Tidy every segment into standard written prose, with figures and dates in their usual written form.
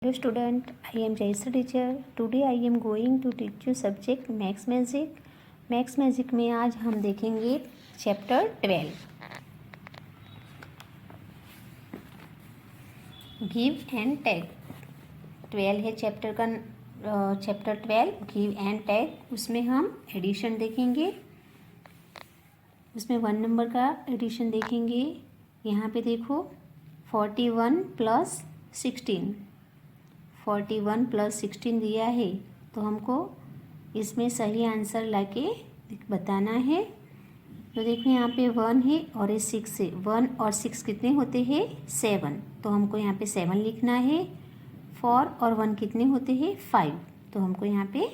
Hello student, I am Jayasri teacher. Today I am going to teach you subject Max Magic. Max Magic में आज हम देखेंगे chapter 12 give and tag. 12 है chapter का chapter 12 give and tag. उसमें हम addition देखेंगे। उसमें 1 नंबर का एडिशन देखेंगे। यहाँ पे देखो 41 प्लस 16 41 प्लस 16 दिया है, तो हमको इसमें सही आंसर लाके बताना है। तो देखो यहाँ पे 1 है और ये 6 है। 1 और 6 कितने होते हैं? 7। तो हमको यहाँ पे 7 लिखना है। 4 और 1 कितने होते हैं? 5। तो हमको यहाँ पे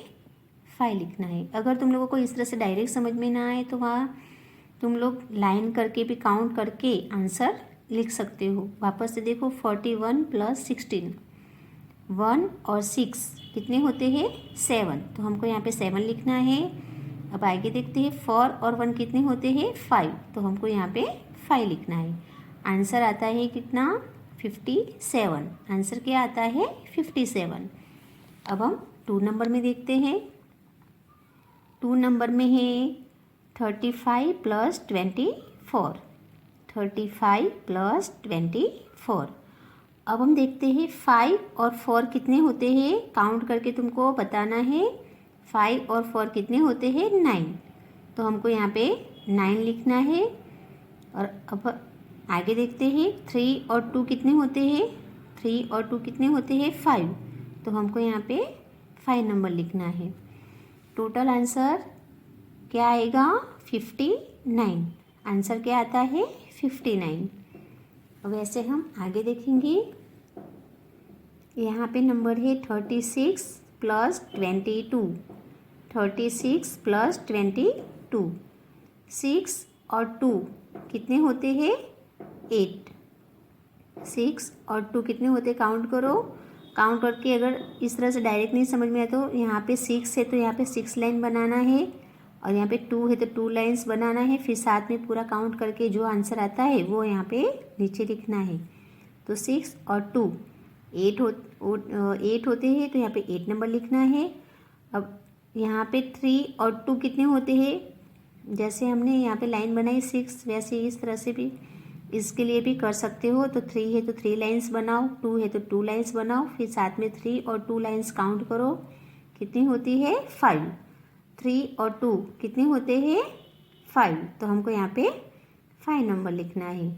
5 लिखना है। अगर तुम लोगों को इस तरह से डायरेक्ट समझ में ना आए तो वहाँ तुम लोग लाइन करके भी काउंट करके आंसर लिख सकते हो। वापस से देखो 41 प्लस 16 1 और 6 कितने होते हैं? 7। तो हमको यहाँ पे 7 लिखना है। अब आगे देखते हैं 4 और 1 कितने होते हैं? 5। तो हमको यहाँ पे 5 लिखना है। आंसर आता है कितना? 57। आंसर क्या आता है? 57। अब हम 2 नंबर में देखते हैं। 2 नंबर में है 35 प्लस 24। 35 प्लस 24। अब हम देखते हैं 5 और 4 कितने होते हैं? काउंट करके तुमको बताना है। 5 और 4 कितने होते हैं? 9। तो हमको यहाँ पे 9 लिखना है। और अब आगे देखते हैं 3 और 2 कितने होते हैं? 3 और 2 कितने होते हैं? 5। तो हमको यहाँ पे 5 नंबर लिखना है। टोटल आंसर क्या आएगा? 59। आंसर क्या आता है? 59। अब ऐसे हम आगे देखेंगे। यहाँ पे नंबर है 36 प्लस 22। 36 प्लस 22। 6 और 2 कितने होते हैं? 8। 6 और 2 कितने होते? काउंट करो। काउंट करके अगर इस तरह से डायरेक्ट नहीं समझ में आया तो यहाँ पे 6 है तो यहाँ पे 6 लाइन बनाना है, और यहाँ पे 2 है तो 2 लाइन्स बनाना है। फिर साथ में पूरा काउंट करके जो आंसर आता है वो यहाँ पे नीचे लिखना है। तो 6 और 2 8 होते हैं, तो यहाँ पे 8 नंबर लिखना है। अब यहाँ पे 3 और 2 कितने होते हैं? जैसे हमने यहाँ पे लाइन बनाई 6, वैसे इस तरह से भी इसके लिए भी कर सकते हो। तो 3 है तो 3 लाइन्स बनाओ, 2 है तो 2 लाइन्स बनाओ। फिर साथ में 3 और 2 लाइन्स काउंट करो, कितनी होती है? 5। 3 और 2 कितने होते हैं? 5। तो हमको यहाँ पे 5 नंबर लिखना है।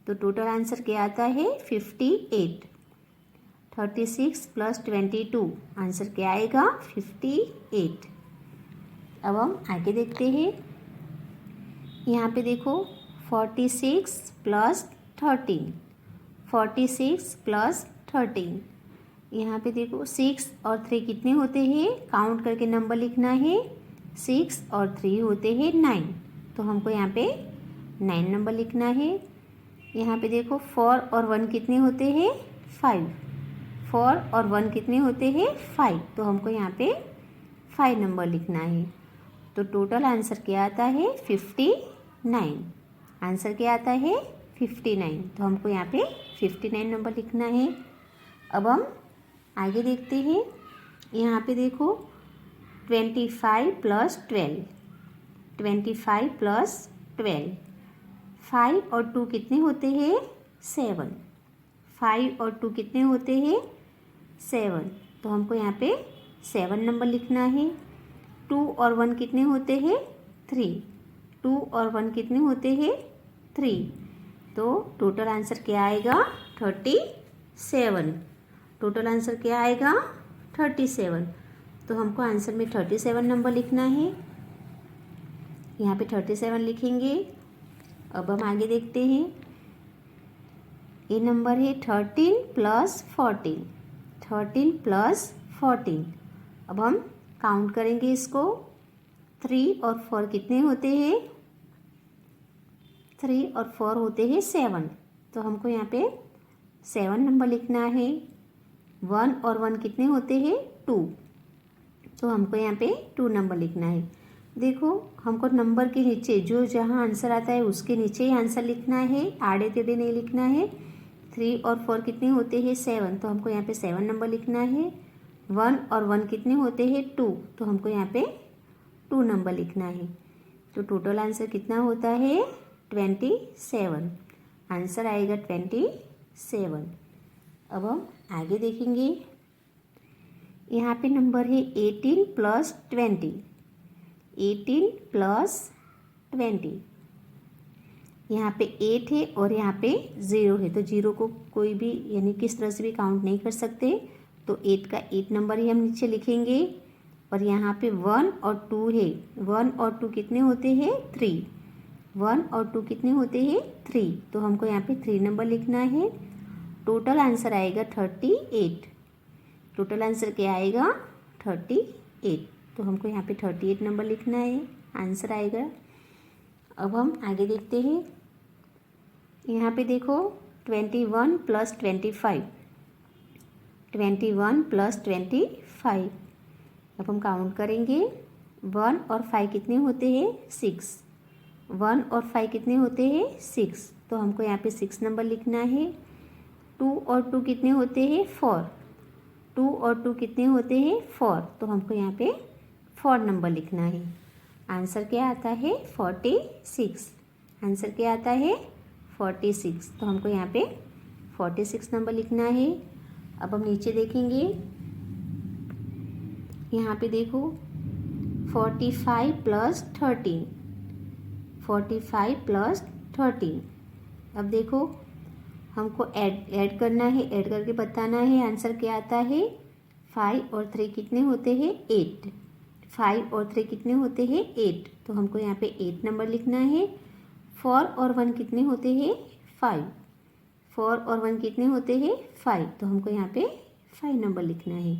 तो टोटल आंसर क्या आता है? 58। 36 प्लस 22 आंसर क्या आएगा? 58। अब हम आगे देखते हैं। यहाँ पे देखो 46 प्लस 13। 46 प्लस 13। यहाँ पे देखो 6 और 3 कितने होते हैं? काउंट करके नंबर लिखना है। 6 और 3 होते हैं 9। तो हमको यहाँ पे 9 नंबर लिखना है। यहाँ पे देखो 4 और 1 कितने होते हैं? 5। 4 और 1 कितने होते हैं? 5। तो हमको यहाँ पे 5 नंबर लिखना है। तो टोटल आंसर क्या आता है? 59। आंसर क्या आता है? 59। तो हमको यहाँ पे 59 नंबर लिखना है। अब हम आगे देखते हैं। यहाँ पे देखो 25 प्लस 12। 25 प्लस 12। 5 और 2 कितने होते हैं? 7। 5 और 2 कितने होते हैं? 7। तो हमको यहाँ पे 7 नंबर लिखना है। 2 और 1 कितने होते हैं? 3। 2 और 1 कितने होते हैं? 3। तो टोटल आंसर क्या आएगा? 37। टोटल आंसर क्या आएगा? 37। तो हमको आंसर में 37 नंबर लिखना है। यहाँ पे 37 लिखेंगे। अब हम आगे देखते हैं। ये नंबर है 13 प्लस 14। 13 प्लस 14। अब हम काउंट करेंगे इसको। 3 और 4 कितने होते हैं? 3 और 4 होते हैं 7। तो हमको यहाँ पे 7 नंबर लिखना है। 1 और 1 कितने होते हैं? 2। तो हमको यहाँ पे 2 नंबर लिखना है। देखो हमको नंबर के नीचे जो जहाँ आंसर आता है उसके नीचे ही आंसर लिखना है, आड़े टेढ़े नहीं लिखना है। 3 और 4 कितने होते हैं 7, तो हमको यहाँ पे 7 नंबर लिखना है। 1 और 1 कितने होते हैं 2, तो हमको यहाँ पे 2 नंबर लिखना है। तो टोटल आंसर कितना होता है 27। आंसर आएगा 27। अब हम आगे देखेंगे। यहाँ पे नंबर है 18 + 20। 18 + 20, यहाँ पे 8 है और यहाँ पे 0 है, तो 0 को कोई भी यानी किस तरह से भी काउंट नहीं कर सकते, तो 8 का 8 नंबर ही हम नीचे लिखेंगे। और यहाँ पे 1 और 2 है। 1 और 2 कितने होते हैं 3। 1 और 2 कितने होते हैं 3, तो हमको यहाँ पे 3 नंबर लिखना है। टोटल आंसर आएगा 38। टोटल आंसर क्या आएगा 38, तो हमको यहाँ पे 38 नंबर लिखना है। आंसर आएगा। अब हम आगे देखते हैं। यहाँ पे देखो 21 + 25। 21 + 25, अब हम काउंट करेंगे। 1 और 5 कितने होते हैं 6। 1 और 5 कितने होते हैं 6, तो हमको यहाँ पे 6 नंबर लिखना है। 2 और 2 कितने होते हैं 4। 2 और 2 कितने होते हैं 4, तो हमको यहाँ पे 4 नंबर लिखना है। आंसर क्या आता है 46। आंसर क्या आता है 46, तो हमको यहाँ पे 46 नंबर लिखना है। अब हम नीचे देखेंगे। यहाँ पे देखो 45 + 13। 45 + 13, अब देखो हमको ऐड करना है, ऐड करके बताना है आंसर क्या आता है। 5 और 3 कितने होते हैं 8। 5 और 3 कितने होते हैं 8, तो हमको यहाँ पे 8 नंबर लिखना है। 4 और 1 कितने होते हैं 5। 4 और 1 कितने होते हैं 5, तो हमको यहाँ पे 5 नंबर लिखना है।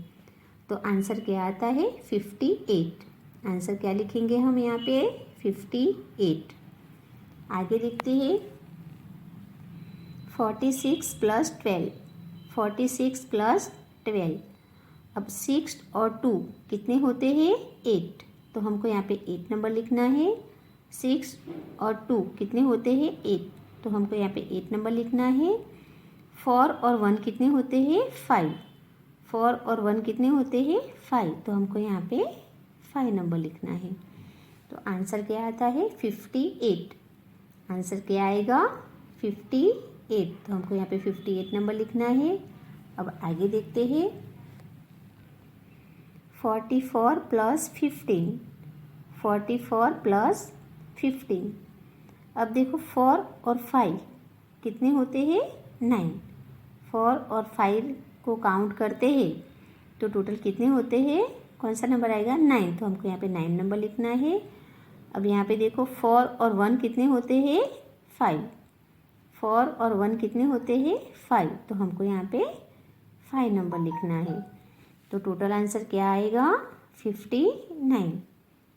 तो आंसर क्या आता है 58। आंसर क्या लिखेंगे हम यहाँ पे 58। आगे देखते हैं 46 + 12। 46 + 12, अब 6 और 2 कितने होते हैं 8, तो हमको यहाँ पे 8 नंबर लिखना है। 6 और 2 कितने होते हैं 8, तो हमको यहाँ पे 8 नंबर लिखना है। 4 और 1 कितने होते हैं 5। 4 और 1 कितने होते हैं 5, तो हमको यहाँ पे 5 नंबर लिखना है। तो आंसर क्या आता है 58। आंसर क्या आएगा 58, तो हमको यहाँ पे 58 नंबर लिखना है। अब आगे देखते हैं 44 + 15। 44 + 15, अब देखो 4 और 5 कितने होते हैं 9। 4 और 5 को काउंट करते हैं तो टोटल कितने होते हैं, कौन सा नंबर आएगा 9, तो हमको यहाँ पे 9 नंबर लिखना है। अब यहाँ पे देखो 4 और 1 कितने होते हैं 5। 4 और 1 कितने होते हैं 5, तो हमको यहाँ पे 5 नंबर लिखना है। तो टोटल आंसर क्या आएगा 59।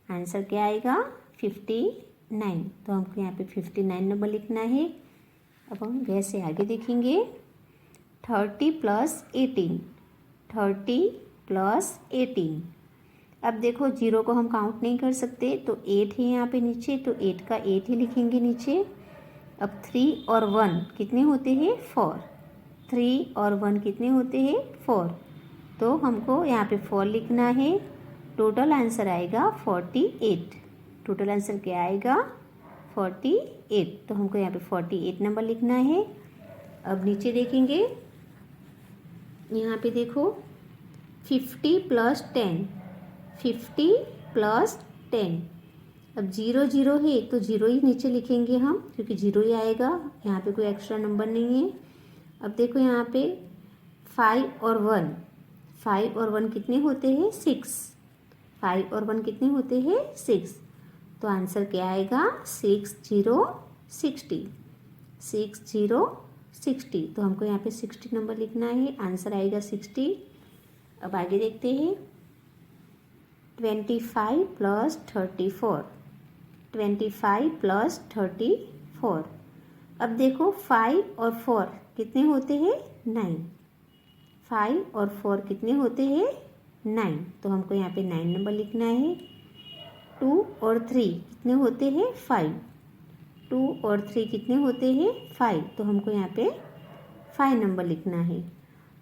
आंसर क्या आएगा 59, तो हमको यहाँ पे 59 नंबर लिखना है। अब हम वैसे आगे देखेंगे 30 + 18। 30 + 18, अब देखो 0 को हम काउंट नहीं कर सकते, तो 8 है यहाँ पे नीचे, तो 8 का 8 ही लिखेंगे नीचे। अब 3 और 1 कितने होते हैं 4। 3 और 1 कितने होते हैं 4, तो हमको यहाँ पे 4 लिखना है। टोटल आंसर आएगा 48। टोटल आंसर क्या आएगा 48, तो हमको यहाँ पे 48 नंबर लिखना है। अब नीचे देखेंगे, यहाँ पे देखो 50 + 10। 50 + 10, अब 0 0 है तो 0 ही नीचे लिखेंगे हम, क्योंकि 0 ही आएगा, यहाँ पे कोई एक्स्ट्रा नंबर नहीं है। अब देखो यहाँ पे 5 और 1। 5 और 1 कितने होते हैं 6। 5 और 1 कितने होते हैं 6, तो आंसर क्या आएगा 6 0 60। 6 0 60, तो हमको यहाँ पे 60 नंबर लिखना है। आंसर आएगा 60। अब आगे देखते हैं 25 + 34। 25 + 34, अब देखो 5 और 4 कितने होते हैं 9। 5 और 4 कितने होते हैं 9, तो हमको यहाँ पे 9 नंबर लिखना है। 2 और 3 कितने होते हैं 5। 2 और 3 कितने होते हैं 5, तो हमको यहाँ पे फाइव नंबर लिखना है।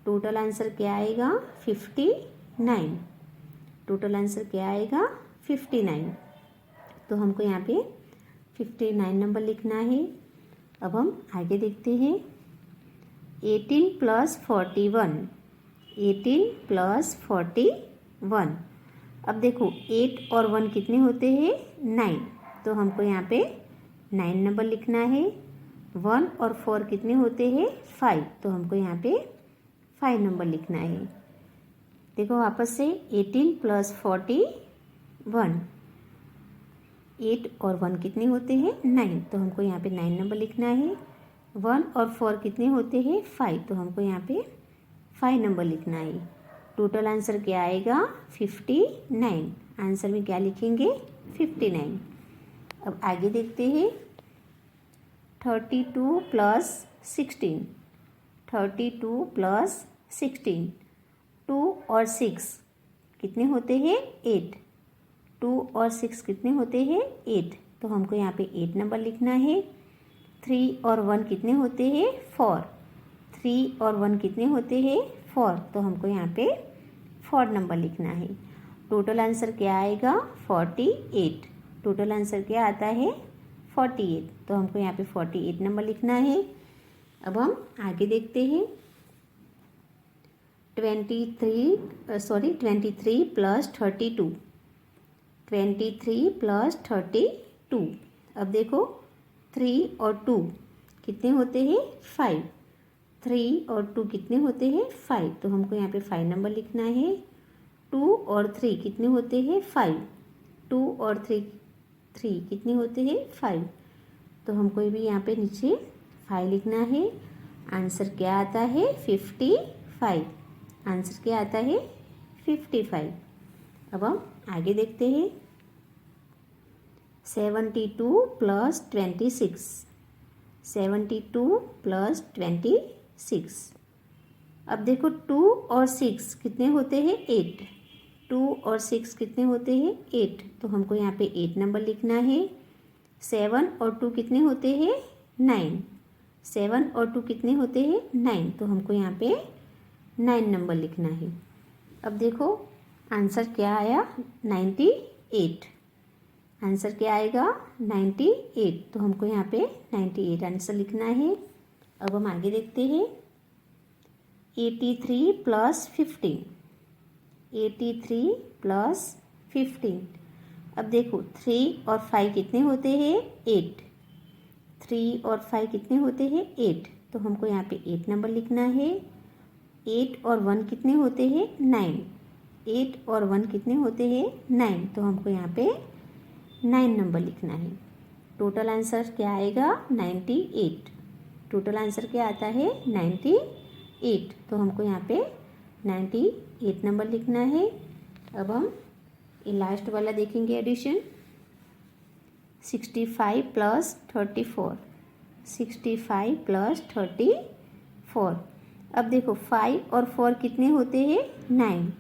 टोटल आंसर क्या आएगा? 59। टोटल आंसर क्या आएगा? 59। तो हमको यहाँ पे 59 नंबर लिखना है। अब हम आगे देखते हैं। 18 + 41। 18 + 41। अब देखो 8 और 1 कितने होते हैं? 9। तो हमको यहाँ पे 9 नंबर लिखना है। 1 और 4 कितने होते हैं? 5। तो हमको यहाँ पे 5 नंबर लिखना है। देखो वापस से 18 + 41। 8 और 1 कितने होते हैं? 9। तो हमको यहाँ पे 9 नंबर लिखना है। 1 और 4 कितने होते हैं? 5। तो हमको यहाँ पे 5 नंबर लिखना है। टोटल आंसर क्या आएगा? 59। आंसर में क्या लिखेंगे? 59। अब आगे देखते हैं। 32 + 16। 32 + 16। 2 और 6 कितने होते हैं? 8। 2 और 6 कितने होते हैं? 8। तो हमको यहाँ पे 8 नंबर लिखना है। 3 और 1 कितने होते हैं? 4। 3 और 1 कितने होते हैं? 4। तो हमको यहाँ पे 4 नंबर लिखना है। टोटल आंसर क्या आएगा? 48। टोटल आंसर क्या आता है? 48। तो हमको यहाँ पे 48 नंबर लिखना है। अब हम आगे देखते हैं। 23 + 32। 23 + 32। अब देखो 3 और 2 कितने होते हैं? 5। 3 और 2 कितने होते हैं? 5। तो हमको यहाँ पे 5 नंबर लिखना है। 2 और 3 कितने होते हैं? 5। 2 और 3 कितने होते हैं? 5। तो हमको भी यहाँ पे नीचे 5 लिखना है। आंसर क्या आता है? 55। आंसर क्या आता है? 55। अब हम आगे देखते हैं। 72 + 26। 72 + 26। अब देखो 2 और 6 कितने होते हैं? 8। 2 और 6 कितने होते हैं? 8। तो हमको यहाँ पे 8 नंबर लिखना है। 7 और 2 कितने होते हैं? 9। 7 और 2 कितने होते हैं? 9। तो हमको यहाँ पे 9 नंबर लिखना है। अब देखो आंसर क्या आया? 98। आंसर क्या आएगा? 98। तो हमको यहाँ पे 98 आंसर लिखना है। अब हम आगे देखते हैं। 83 + 15। 83 + 15। अब देखो 3 और 5 कितने होते हैं? 8। 3 और 5 कितने होते हैं? 8। तो हमको यहाँ पे 8 नंबर लिखना है। 8 और 1 कितने होते हैं? 9। 8 और 1 कितने होते हैं? 9। तो हमको यहाँ पे 9 नंबर लिखना है। टोटल आंसर क्या आएगा? 98। टोटल आंसर क्या आता है? 98। तो हमको यहाँ पे 98 नंबर लिखना है। अब हम ये लास्ट वाला देखेंगे एडिशन। 65 + 34। 65 + 34। अब देखो 5 और 4 कितने होते हैं? 9।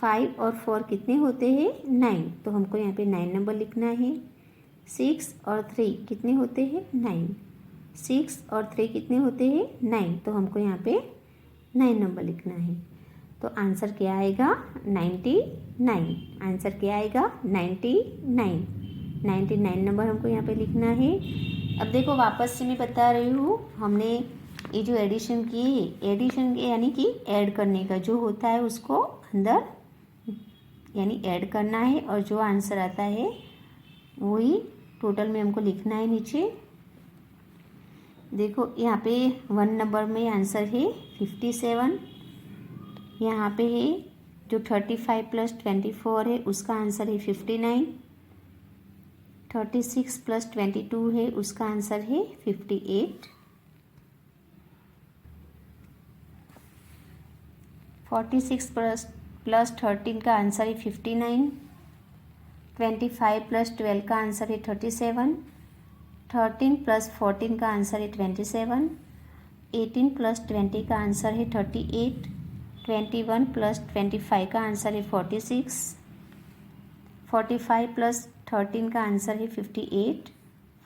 5 और 4 कितने होते हैं? 9। तो हमको यहाँ पे 9 नंबर लिखना है। 6 और 3 कितने होते हैं? 9। 6 और 3 कितने होते हैं? 9। तो हमको यहाँ पे 9 नंबर लिखना है। तो आंसर क्या आएगा? 99। आंसर क्या आएगा? 99। 99 नंबर हमको यहाँ पे लिखना है। अब देखो वापस से मैं बता रही हूँ, हमने ये जो एडिशन की है, एडिशन यानी कि ऐड करने का जो होता है उसको अंदर यानी ऐड करना है, और जो आंसर आता है वही टोटल में हमको लिखना है नीचे। देखो यहाँ पे 1 नंबर में आंसर है 57। यहाँ पे है जो 35 + 24 है उसका आंसर है 59। 36 + 22 है उसका आंसर है 58। 46 + 13 का आंसर है 59। 25 + 12 का आंसर है 37। 13 + 14 का आंसर है 27। 18 + 20 का आंसर है 38। 21 + 25 का आंसर है 46। 45 + 13 का आंसर है 58।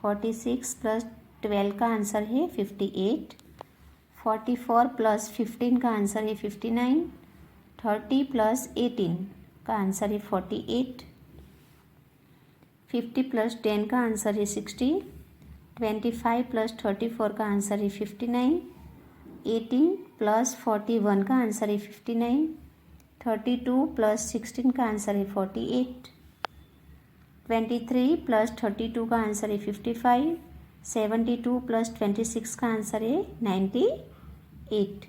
46 + 12 का आंसर है 58। 44 प्लस 15 का आंसर है 59। 30 प्लस 18 का आंसर है 48। 50 प्लस 10 का आंसर है 60। 25 प्लस 34 का आंसर है 59। 18 प्लस 41 का आंसर है 59। 32 प्लस 16 का आंसर है 48। 23 प्लस 32 का आंसर है 55। 72 प्लस 26 का आंसर है 98।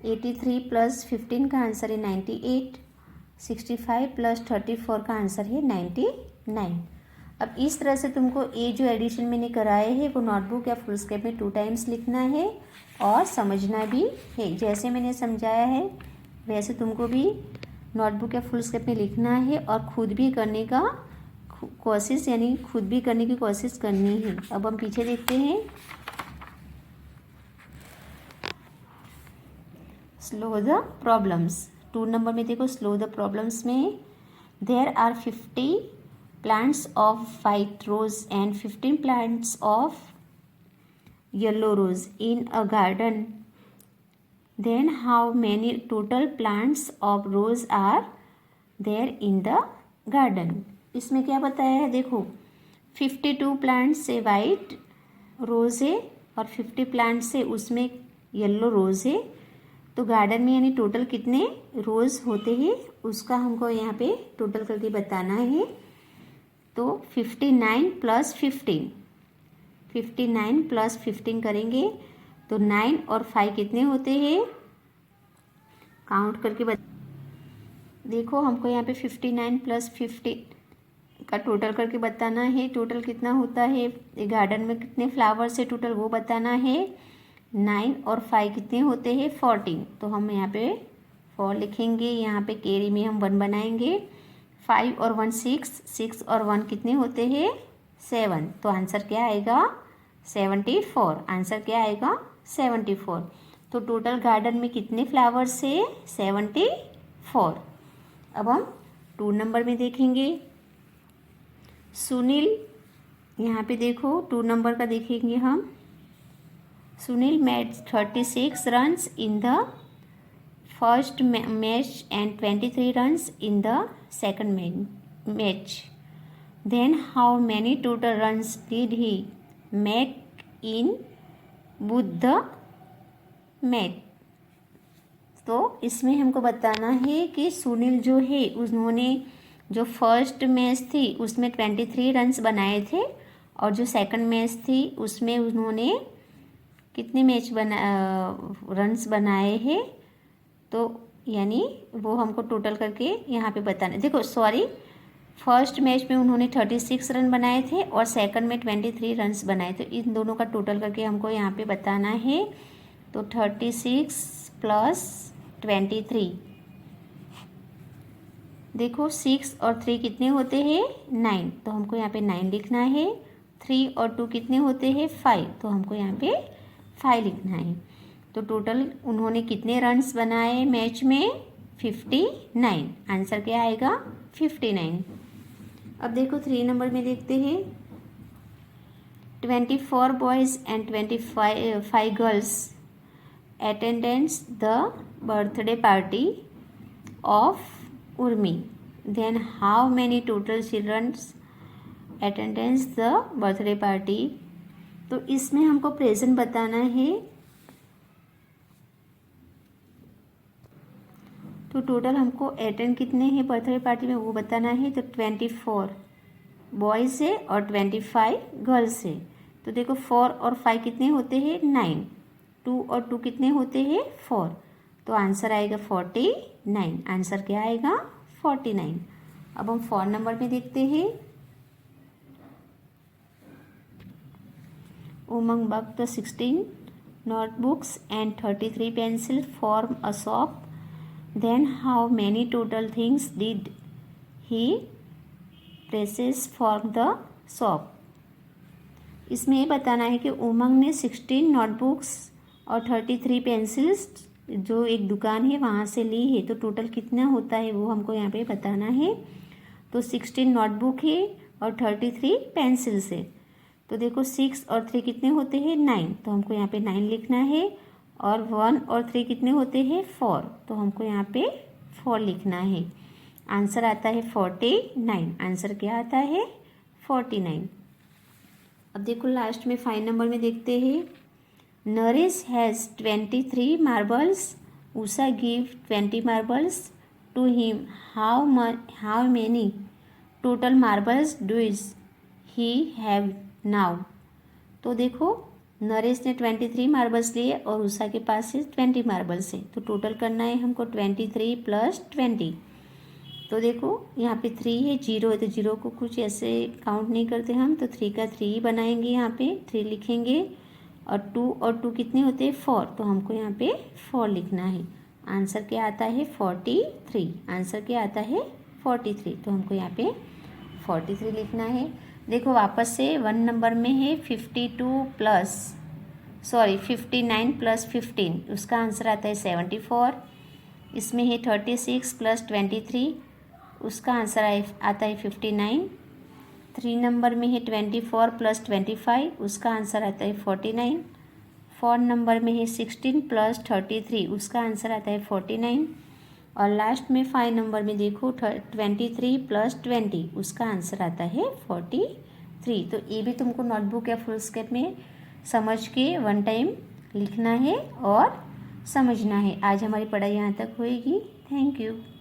83 प्लस 15 का आंसर है 98। 65 प्लस 34 का आंसर है 99। अब इस तरह से तुमको ये जो एडिशन मैंने कराए हैं वो नोटबुक या फुल स्केप में 2 टाइम्स लिखना है और समझना भी है। जैसे मैंने समझाया है वैसे तुमको भी नोटबुक या फुल स्केप में लिखना है और खुद भी करने का कोशिश, यानी खुद भी करने की कोशिश करनी है। अब हम पीछे देखते हैं। Slow the problems. 2 नंबर में देखो, स्लो द प्रॉब्लम्स में there are 50 plants of white rose and 15 plants of yellow rose in a garden. Then how many total plants of rose are there in the garden. इसमें क्या बताया है, देखो 52 plants से white रोज है और 50 plants से उसमें येलो रोज है। तो गार्डन में यानी टोटल कितने रोज होते हैं उसका हमको यहाँ पे टोटल करके बताना है। तो 59 प्लस 15, 59 प्लस 15 करेंगे तो 9 और 5 कितने होते हैं, काउंट करके देखो हमको यहाँ पे 59 प्लस 15 का टोटल करके बताना है। टोटल कितना होता है, गार्डन में कितने फ्लावर्स है टोटल वो बताना है। 9 और 5 कितने होते हैं 14। तो हम यहाँ पे 4 लिखेंगे, यहाँ पे कैरी में हम 1 बनाएंगे। 5 और 1 6, 6 और 1 कितने होते हैं 7। तो आंसर क्या आएगा 74। आंसर क्या आएगा 74। तो टोटल गार्डन में कितने फ्लावर्स है 74। अब हम 2 नंबर में देखेंगे। सुनील, यहाँ पे देखो 2 नंबर का देखेंगे हम। Sunil made 36 runs in the first match and 23 runs in the second match. Then how many total runs did he make in both the match. तो इसमें हमको बताना है कि सुनील जो है उन्होंने जो फर्स्ट मैच थी उसमें 23 रन्स बनाए थे और जो सेकंड मैच थी उसमें उन्होंने कितने रन्स बनाए हैं। तो यानी वो हमको टोटल करके यहाँ पे बताना। देखो सॉरी, फर्स्ट मैच में उन्होंने 36 रन बनाए थे और सेकंड में 23 रन्स बनाए थे। इन दोनों का टोटल करके हमको यहाँ पे बताना है। तो 36 प्लस 23, देखो 6 और 3 कितने होते हैं 9। तो हमको यहाँ पे 9 लिखना है। 3 और 2 कितने होते हैं 5। तो हमको यहाँ पे 5 लिखना है। तो टोटल उन्होंने कितने रन्स बनाए मैच में 59। आंसर क्या आएगा 59। अब देखो 3 नंबर में देखते हैं। 24 boys and 25 girls attendance the birthday party of Urmi. Then how many total childrens attendance the birthday party. तो इसमें हमको प्रेजेंट बताना है। तो टोटल हमको अटेंड कितने हैं बर्थडे पार्टी में वो बताना है। तो 24 बॉयज़ है और 25 गर्ल्स है। तो देखो 4 और 5 कितने होते हैं 9। 2 और 2 कितने होते हैं 4। तो आंसर आएगा 49। आंसर क्या आएगा 49। अब हम 4 नंबर में देखते हैं। उमंग bug the 16 notebooks and 33 pencils form a shop. Then how many total things did he purchase from the shop? इसमें ये बताना है कि उमंग ने 16 नोटबुक्स और 33 पेंसिल्स जो एक दुकान है वहाँ से ली है। तो टोटल कितना होता है वो हमको यहाँ पे बताना है। तो 16 नोटबुक है और 33 पेंसिल्स है। तो देखो 6 और 3 कितने होते हैं 9। तो हमको यहाँ पे 9 लिखना है और 1 और 3 कितने होते हैं 4, तो हमको यहाँ पे 4 लिखना है। आंसर आता है 49। आंसर क्या आता है 49। अब देखो लास्ट में 5 नंबर में देखते हैं। Naresh has 23 marbles, Usha give 20 marbles to him, how many total marbles does he have now. तो देखो नरेश ने 23 मार्बल्स लिए और उषा के पास से 20 मार्बल्स है, तो टोटल करना है हमको 23 प्लस 20। तो देखो यहाँ पे 3 है, 0 है, तो 0 को कुछ ऐसे काउंट नहीं करते हम, तो 3 का 3 बनाएंगे, यहाँ पे 3 लिखेंगे। और 2 कितने होते हैं 4, तो हमको यहाँ पे 4 लिखना है। आंसर क्या आता है 43। आंसर क्या आता है 43, तो हमको यहाँ पे 43 लिखना है। देखो वापस से 1 नंबर में है 59 प्लस 15, उसका आंसर आता है 74। इसमें है 36 प्लस 23, उसका आंसर आता है 59। 3 नंबर में है 24 प्लस 25, उसका आंसर आता है 49। 4 नंबर में है 16 प्लस 33, उसका आंसर आता है 49। और लास्ट में 5 नंबर में देखो 23 प्लस 20, उसका आंसर आता है 43। तो ये भी तुमको नोटबुक या फुल स्केप में समझ के 1 टाइम लिखना है और समझना है। आज हमारी पढ़ाई यहाँ तक होएगी। Thank you.